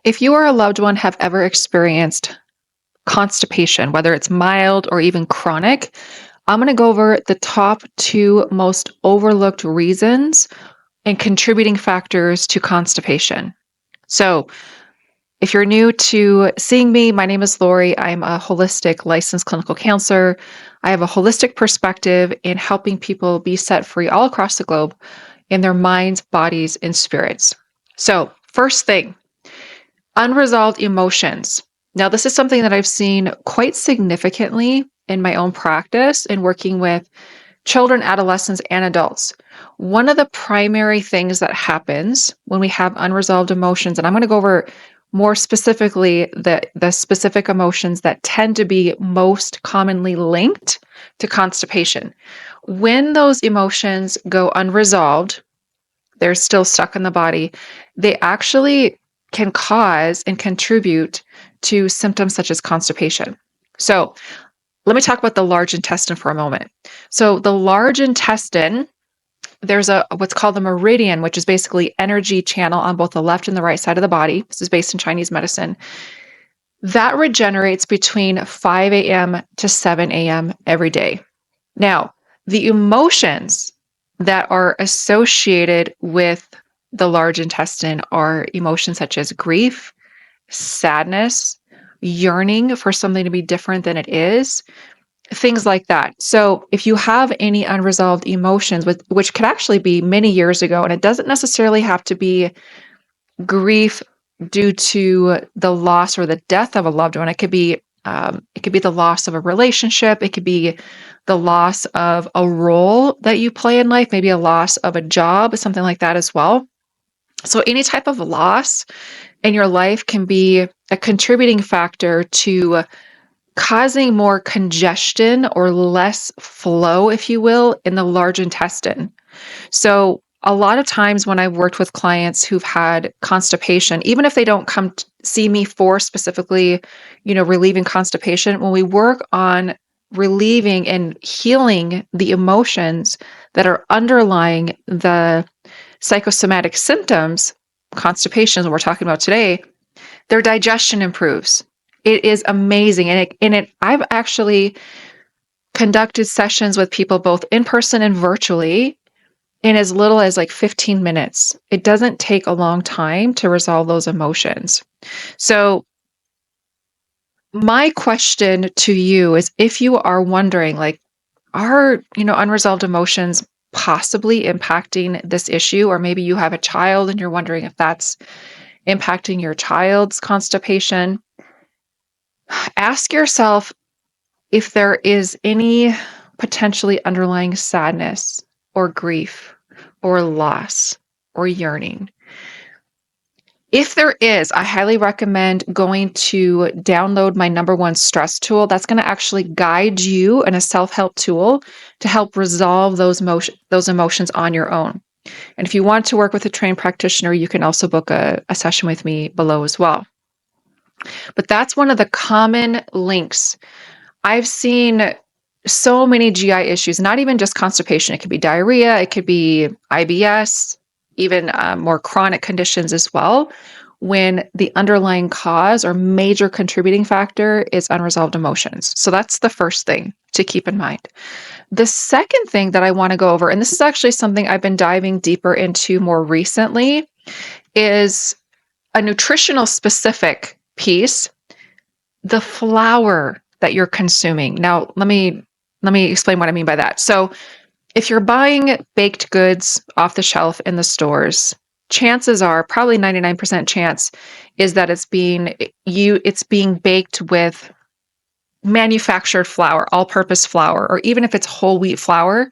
If you or a loved one have ever experienced constipation, whether it's mild or even chronic, I'm going to go over the top two most overlooked reasons and contributing factors to constipation. So, if you're new to seeing me, my name is Lori. I'm a holistic licensed clinical counselor. I have a holistic perspective in helping people be set free all across the globe in their minds, bodies, and spirits. So, first thing, unresolved emotions. Now, this is something that I've seen quite significantly in my own practice in working with children, adolescents, and adults. One of the primary things that happens when we have unresolved emotions, and I'm going to go over more specifically the specific emotions that tend to be most commonly linked to constipation. When those emotions go unresolved, they're still stuck in the body, they actually can cause and contribute to symptoms such as constipation. So, let me talk about the large intestine for a moment. So, the large intestine, there's what's called the Meridian, which is basically energy channel on both the left and the right side of the body. This is based in Chinese medicine. That regenerates between 5 a.m. to 7 a.m. every day. Now, the emotions that are associated with the large intestine are emotions such as grief, sadness, yearning for something to be different than it is, things like that. So, if you have any unresolved emotions, which could actually be many years ago, and it doesn't necessarily have to be grief due to the loss or the death of a loved one. It could be the loss of a relationship. It could be the loss of a role that you play in life, maybe a loss of a job, something like that as well. So any type of loss in your life can be a contributing factor to causing more congestion or less flow, if you will, in the large intestine. So a lot of times when I've worked with clients who've had constipation, even if they don't come to see me for specifically, relieving constipation, when we work on relieving and healing the emotions that are underlying the psychosomatic symptoms, constipation, that we're talking about today, their digestion improves. It is amazing. And I've actually conducted sessions with people both in person and virtually in as little as like 15 minutes. It doesn't take a long time to resolve those emotions. So my question to you is, if you are wondering, like, are, unresolved emotions possibly impacting this issue? Or maybe you have a child and you're wondering if that's impacting your child's constipation. Ask yourself if there is any potentially underlying sadness or grief or loss or yearning. If there is, I highly recommend going to download my #1 stress tool. That's going to actually guide you in a self-help tool to help resolve those emotions on your own. And if you want to work with a trained practitioner, you can also book a session with me below as well. But that's one of the common links. I've seen so many GI issues, not even just constipation. It could be diarrhea, it could be IBS, even more chronic conditions as well, when the underlying cause or major contributing factor is unresolved emotions. So that's the first thing to keep in mind. The second thing that I want to go over, and this is actually something I've been diving deeper into more recently, is a nutritional specific piece, the flour that you're consuming. Now, let me explain what I mean by that. So, if you're buying baked goods off the shelf in the stores, chances are, probably 99% chance, is that it's being baked with manufactured flour, all-purpose flour, or even if it's whole wheat flour,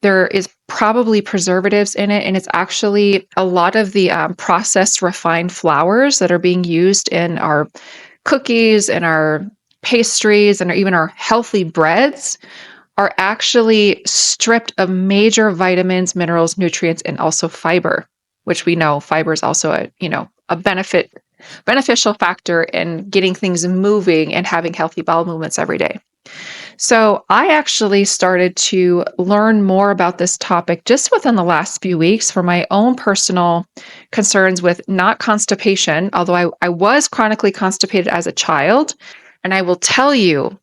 there is probably preservatives in it, and it's actually a lot of the processed refined flours that are being used in our cookies and our pastries and even our healthy breads are actually stripped of major vitamins, minerals, nutrients, and also fiber, which we know fiber is also a beneficial factor in getting things moving and having healthy bowel movements every day. So I actually started to learn more about this topic just within the last few weeks for my own personal concerns with not constipation, although I was chronically constipated as a child. And I will tell you,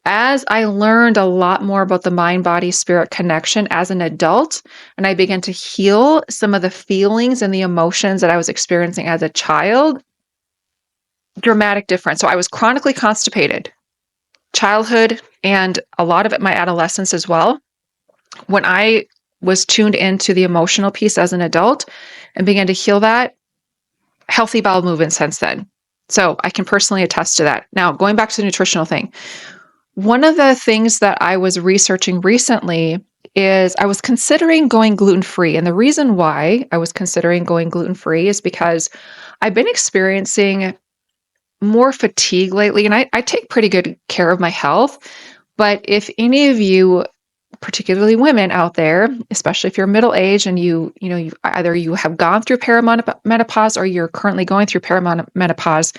as I learned a lot more about the mind, body, spirit connection as an adult, and I began to heal some of the feelings and the emotions that I was experiencing as a child, dramatic difference. So I was chronically constipated, childhood, and a lot of it my adolescence as well. When I was tuned into the emotional piece as an adult and began to heal that, healthy bowel movement since then. So I can personally attest to that. Now, going back to the nutritional thing, one of the things that I was researching recently is I was considering going gluten free. And the reason why I was considering going gluten free is because I've been experiencing more fatigue lately, and I take pretty good care of my health. But if any of you, particularly women out there, especially if you're middle aged and you either you have gone through perimenopause or you're currently going through perimenopause,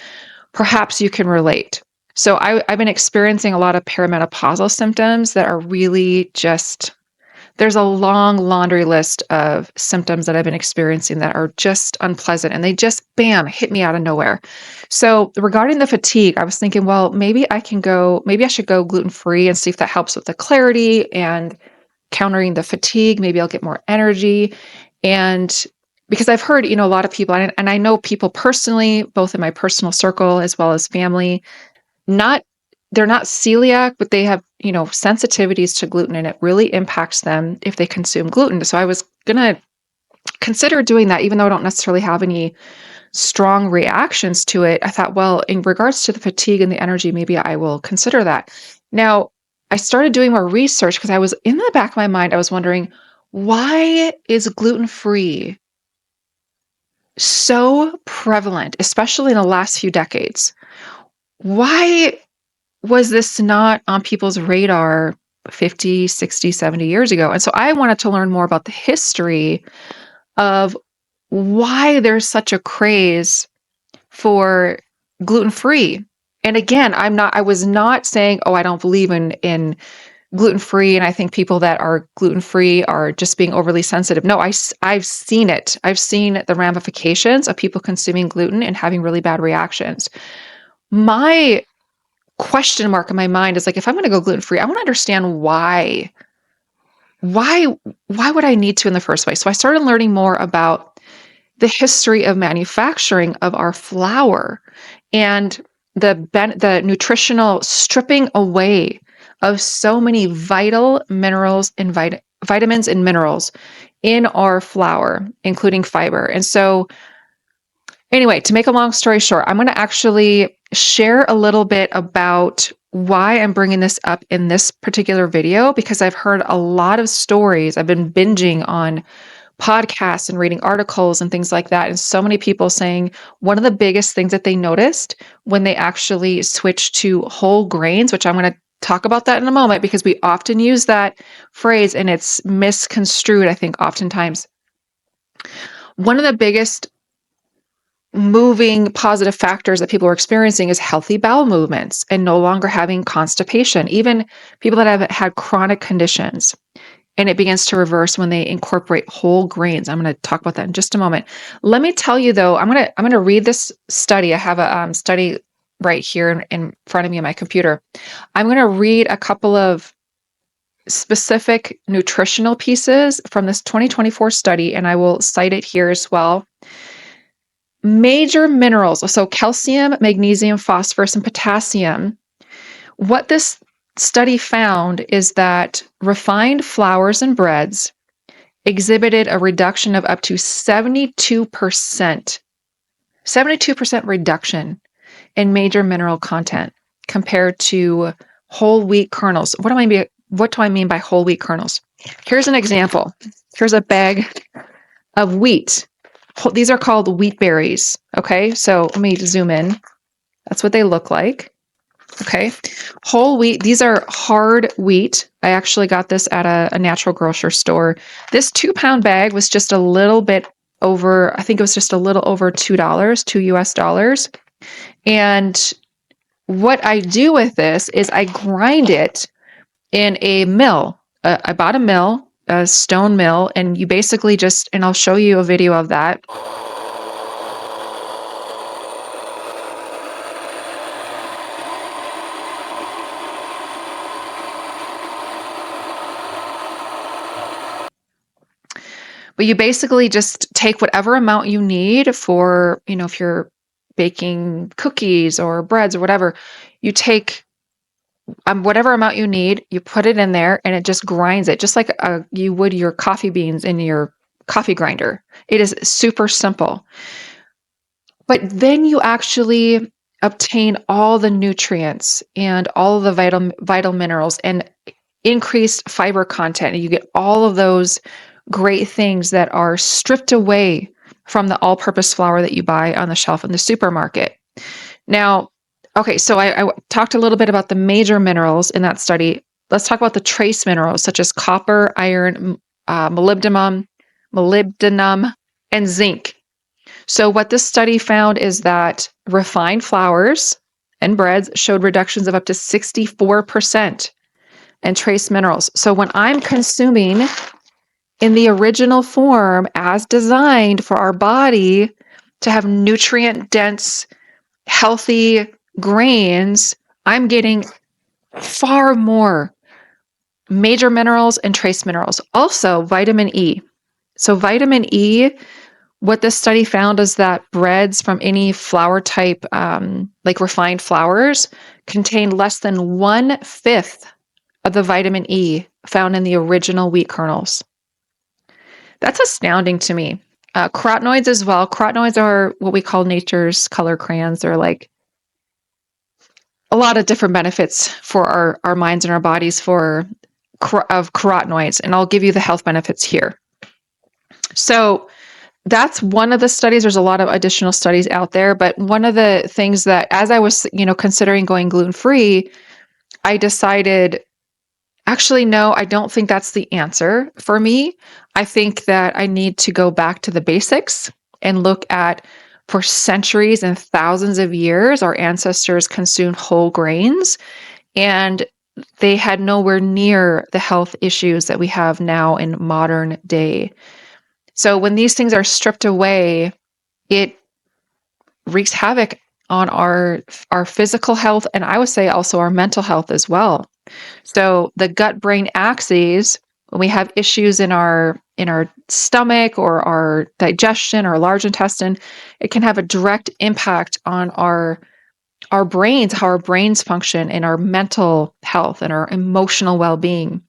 perhaps you can relate. So I've been experiencing a lot of perimenopausal symptoms that are really just, there's a long laundry list of symptoms that I've been experiencing that are just unpleasant, and they just, bam, hit me out of nowhere. So regarding the fatigue, I was thinking, well, maybe I should go gluten-free and see if that helps with the clarity and countering the fatigue. Maybe I'll get more energy. And because I've heard, a lot of people, and I know people personally, both in my personal circle as well as family, not they're not celiac, but they have, sensitivities to gluten, and it really impacts them if they consume gluten. So I was going to consider doing that, even though I don't necessarily have any strong reactions to it. I thought, well, in regards to the fatigue and the energy, maybe I will consider that. Now, I started doing more research because I was in the back of my mind, I was wondering, why is gluten-free so prevalent, especially in the last few decades? Why was this not on people's radar 50, 60, 70 years ago? And so I wanted to learn more about the history of why there's such a craze for gluten-free. And again, I was not saying, oh, I don't believe in gluten-free, and I think people that are gluten-free are just being overly sensitive. No, I've seen it. I've seen the ramifications of people consuming gluten and having really bad reactions. My question mark in my mind is like, if I'm going to go gluten-free, I want to understand why. Why would I need to in the first place? So I started learning more about the history of manufacturing of our flour and the nutritional stripping away of so many vital minerals and vitamins and minerals in our flour, including fiber. And so anyway, to make a long story short, I'm going to actually share a little bit about why I'm bringing this up in this particular video, because I've heard a lot of stories. I've been binging on podcasts and reading articles and things like that. And so many people saying one of the biggest things that they noticed when they actually switched to whole grains, which I'm going to talk about that in a moment, because we often use that phrase and it's misconstrued, I think, oftentimes. One of the biggest moving positive factors that people are experiencing is healthy bowel movements and no longer having constipation, even people that have had chronic conditions. And it begins to reverse when they incorporate whole grains. I'm going to talk about that in just a moment. Let me tell you though, I'm going to read this study. I have a study right here in front of me on my computer. I'm going to read a couple of specific nutritional pieces from this 2024 study, and I will cite it here as well. Major minerals, so calcium, magnesium, phosphorus, and potassium. What this study found is that refined flours and breads exhibited a reduction of up to 72%, 72% reduction in major mineral content compared to whole wheat kernels. What do I mean by whole wheat kernels? Here's an example. Here's a bag of wheat. These are called wheat berries. Okay, so let me zoom in. That's what they look like. Okay, whole wheat. These are hard wheat. I actually got this at a natural grocery store. This 2-pound bag was just a little bit over, I think it was just a little over $2, $2 US. And what I do with this is I grind it in a mill. I bought a mill, a stone mill, and you basically just, and I'll show you a video of that. But you basically just take whatever amount you need for, if you're baking cookies or breads or whatever, you take whatever amount you need, you put it in there, and it just grinds it, just like you would your coffee beans in your coffee grinder. It is super simple. But then you actually obtain all the nutrients and all of the vital minerals and increased fiber content. And you get all of those great things that are stripped away from the all-purpose flour that you buy on the shelf in the supermarket. Now, okay, so I talked a little bit about the major minerals in that study. Let's talk about the trace minerals such as copper, iron, molybdenum, and zinc. So what this study found is that refined flours and breads showed reductions of up to 64% in trace minerals. So when I'm consuming in the original form as designed for our body to have nutrient-dense, healthy grains, I'm getting far more major minerals and trace minerals. Also, vitamin E. So vitamin E, what this study found is that breads from any flour type, like refined flours, contain less than 1/5 of the vitamin E found in the original wheat kernels. That's astounding to me. Carotenoids as well. Carotenoids are what we call nature's color crayons. They're like a lot of different benefits for our minds and our bodies of carotenoids. And I'll give you the health benefits here. So that's one of the studies. There's a lot of additional studies out there, but one of the things that, as I was, considering going gluten-free, I decided, actually, no, I don't think that's the answer for me. I think that I need to go back to the basics and look at, for centuries and thousands of years, our ancestors consumed whole grains, and they had nowhere near the health issues that we have now in modern day. So when these things are stripped away, it wreaks havoc on our physical health, and I would say also our mental health as well. So the gut-brain axis, when we have issues in our stomach or our digestion or large intestine, it can have a direct impact on our brains, how our brains function, and our mental health and our emotional well-being.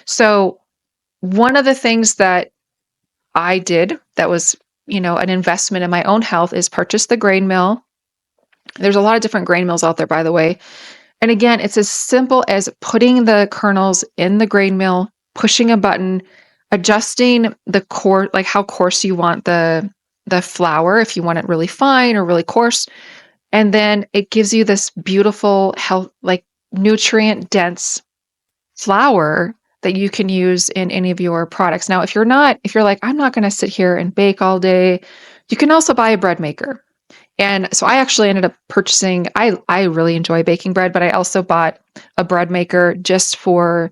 So one of the things that I did that was, an investment in my own health is purchase the grain mill. There's a lot of different grain mills out there, by the way. And again, it's as simple as putting the kernels in the grain mill, pushing a button, adjusting the like how coarse you want the flour, if you want it really fine or really coarse. And then it gives you this beautiful health, like nutrient dense flour that you can use in any of your products. Now, if you're like, I'm not going to sit here and bake all day, you can also buy a bread maker. And so I actually ended up purchasing, I really enjoy baking bread, but I also bought a bread maker just for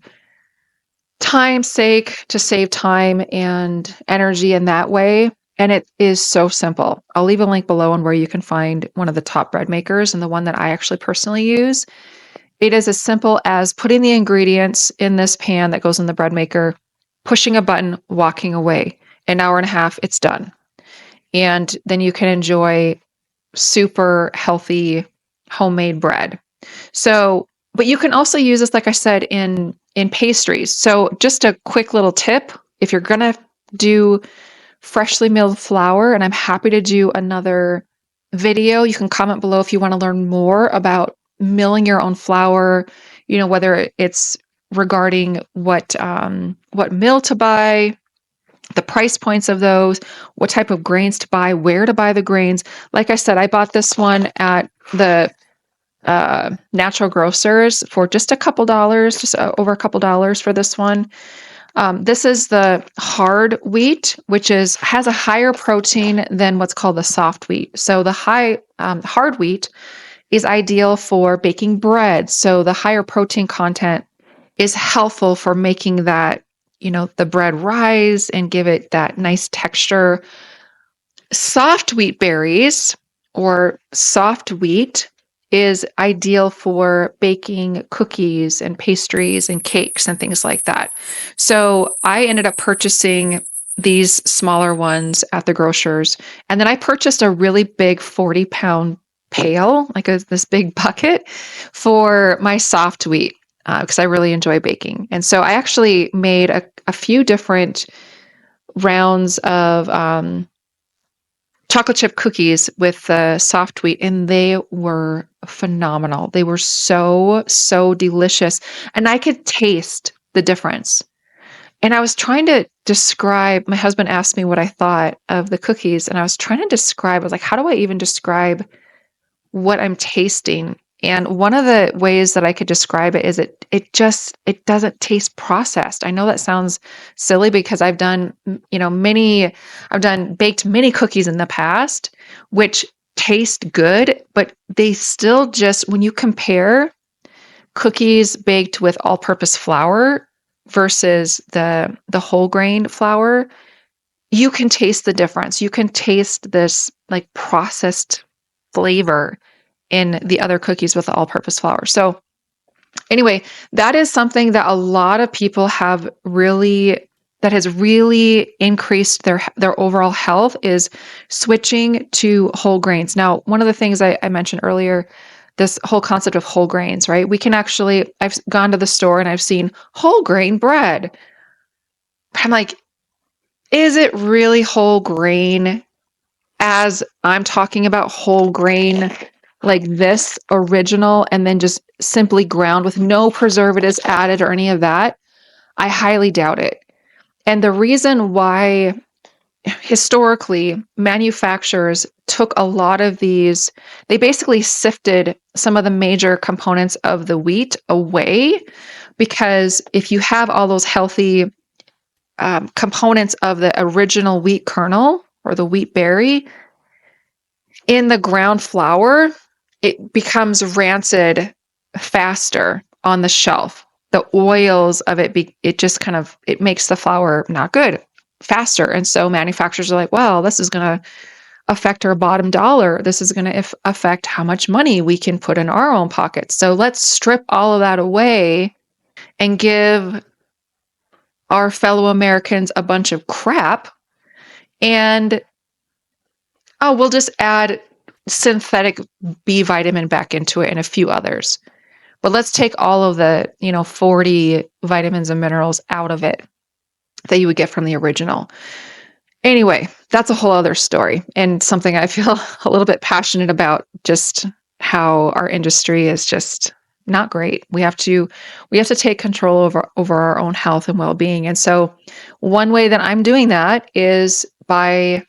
time's sake, to save time and energy in that way. And it is so simple. I'll leave a link below on where you can find one of the top bread makers and the one that I actually personally use. It is as simple as putting the ingredients in this pan that goes in the bread maker, pushing a button, walking away. An hour and a half, it's done. And then you can enjoy super healthy homemade bread. So, but you can also use this, like I said, in pastries. So just a quick little tip, if you're going to do freshly milled flour, and I'm happy to do another video, you can comment below if you want to learn more about milling your own flour, whether it's regarding what mill to buy, the price points of those, what type of grains to buy, where to buy the grains. Like I said, I bought this one at the natural grocers for just a couple dollars, just over a couple dollars for this one. This is the hard wheat, which has a higher protein than what's called the soft wheat. So the hard wheat is ideal for baking bread. So the higher protein content is helpful for making that, the bread rise and give it that nice texture. Soft wheat berries or soft wheat is ideal for baking cookies and pastries and cakes and things like that. So I ended up purchasing these smaller ones at the grocers. And then I purchased a really big 40-pound pail, like this big bucket for my soft wheat because I really enjoy baking. And so I actually made a few different rounds of chocolate chip cookies with the soft wheat, and they were phenomenal. They were so, so delicious. And I could taste the difference. And I was trying to describe, my husband asked me what I thought of the cookies, and I was trying to describe, I was like, how do I even describe what I'm tasting? And one of the ways that I could describe it is it doesn't taste processed. I know that sounds silly because I've done, baked many cookies in the past, which taste good, but they still just, when you compare cookies baked with all-purpose flour versus the whole grain flour, you can taste the difference. You can taste this like processed flavor in the other cookies with the all-purpose flour. So anyway, that is something that a lot of people that has really increased their overall health, is switching to whole grains. Now, one of the things I mentioned earlier, this whole concept of whole grains, right? I've gone to the store and I've seen whole grain bread. I'm like, is it really whole grain as I'm talking about whole grain like this original and then just simply ground with no preservatives added or any of that? I highly doubt it. And the reason why historically manufacturers took a lot of these, they basically sifted some of the major components of the wheat away, because if you have all those healthy components of the original wheat kernel or the wheat berry in the ground flour, it becomes rancid faster on the shelf. The oils of it just it makes the flour not good faster. And so manufacturers are like, well, this is going to affect our bottom dollar. This is going to affect how much money we can put in our own pockets. So let's strip all of that away and give our fellow Americans a bunch of crap. And we'll just add synthetic B vitamin back into it and a few others. But let's take all of the, 40 vitamins and minerals out of it that you would get from the original. Anyway, that's a whole other story, and something I feel a little bit passionate about, just how our industry is just not great. We have to take control over our own health and well-being. And so one way that I'm doing that is by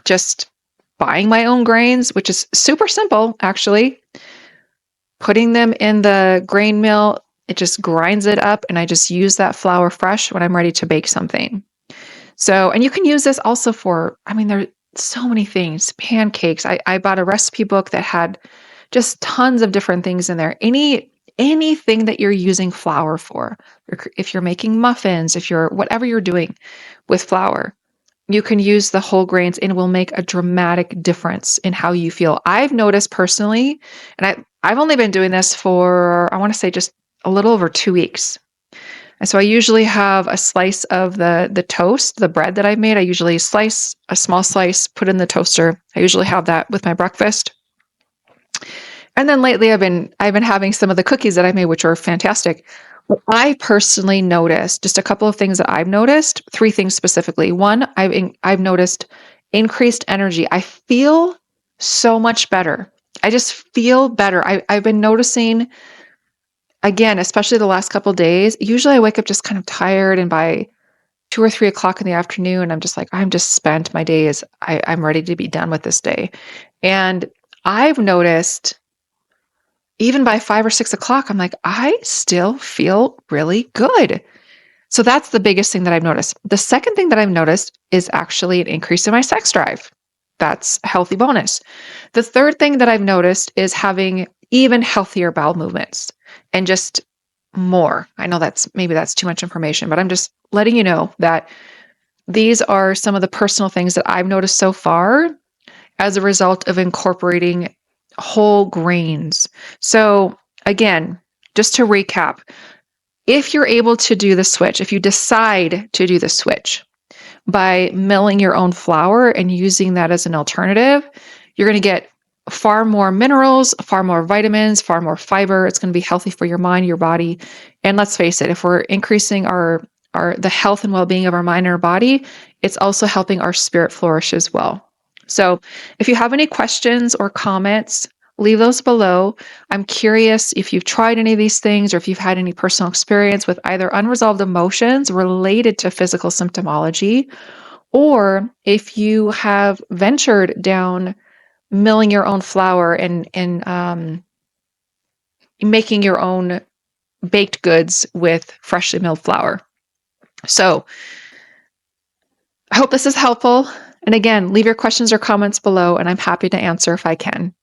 just buying my own grains, which is super simple, actually. Putting them in the grain mill, it just grinds it up, and I just use that flour fresh when I'm ready to bake something. So, and you can use this also for, there are so many things, pancakes. I bought a recipe book that had just tons of different things in there. Anything that you're using flour for, if you're making muffins, whatever you're doing with flour, you can use the whole grains, and it will make a dramatic difference in how you feel. I've noticed personally, and I've only been doing this for, I want to say, just a little over 2 weeks. And so I usually have a slice of the toast, the bread that I made. I usually slice a small slice, put in the toaster. I usually have that with my breakfast. And then lately I've been having some of the cookies that I made, which are fantastic. I personally noticed just a couple of things that I've noticed, 3 things specifically. One, I've noticed increased energy. I feel so much better. I just feel better. I've been noticing, again, especially the last couple of days, usually I wake up just kind of tired, and by 2 or 3 o'clock in the afternoon, I'm just like, I'm just spent. My day is, I'm ready to be done with this day. And I've noticed even by 5 or 6 o'clock, I'm like, I still feel really good. So that's the biggest thing that I've noticed. The second thing that I've noticed is actually an increase in my sex drive. That's a healthy bonus. The third thing that I've noticed is having even healthier bowel movements and just more. I know that's too much information, but I'm just letting you know that these are some of the personal things that I've noticed so far as a result of incorporating whole grains. So, again, just to recap, if you're able to do the switch, if you decide to do the switch by milling your own flour and using that as an alternative, you're going to get far more minerals, far more vitamins, far more fiber. It's going to be healthy for your mind, your body. And let's face it, if we're increasing our the health and well-being of our mind and our body, it's also helping our spirit flourish as well. So, if you have any questions or comments, leave those below. I'm curious if you've tried any of these things or if you've had any personal experience with either unresolved emotions related to physical symptomology, or if you have ventured down milling your own flour and making your own baked goods with freshly milled flour. So I hope this is helpful. And again, leave your questions or comments below, and I'm happy to answer if I can.